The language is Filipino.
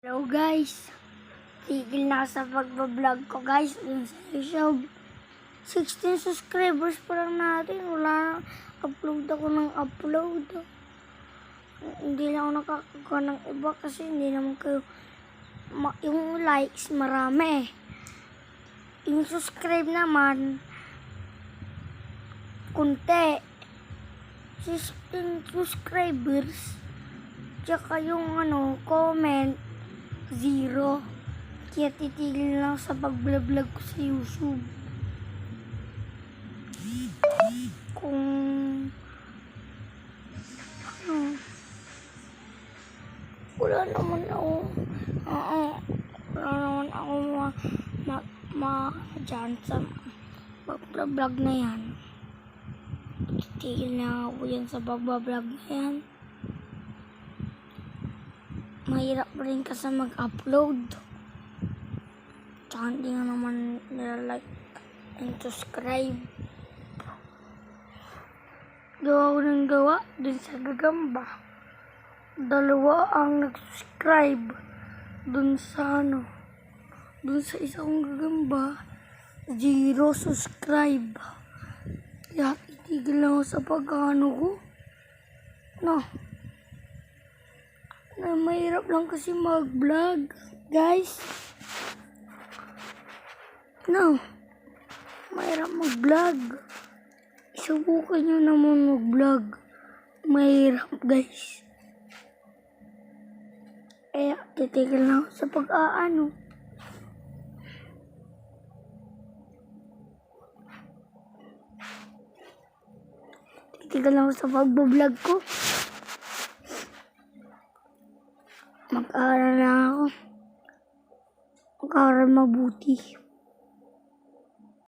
Hello guys, tigil na sa pagbablog ko guys dun sa YouTube. 16 subscribers pa lang natin, wala na, upload ako ng upload. Hindi lang ako nakakagawa ng iba kasi hindi naman kayo, yung likes marami. Yung subscribe naman, kunti. 16 subscribers, tsaka yung comment, 0. Kaya titigil lang sa pag-vlog ko sa YouTube. Kung wala naman ako dyan sa pag-vlog na yan. Titigil na ako yan sa pag-vlog na yan. Mahirap rin kasi mag-upload. Tsaka hindi nga naman nila-like and subscribe. Gawa ko ng gawa dun sa gagamba. 2 ang nag-subscribe dun sa dun sa isang gagamba. 0 subscribe. Kaya itigil lang ako sa pag-ano ko. Mahirap lang kasi mag-vlog, guys. Mahirap mag-vlog. Subukan nyo naman mag-vlog. Mahirap, guys. Kaya titigil na ako sa pag-aano. Titigil na ako sa pag-vlog ko. Mag-aaral na ako. Mag-aaral mabuti.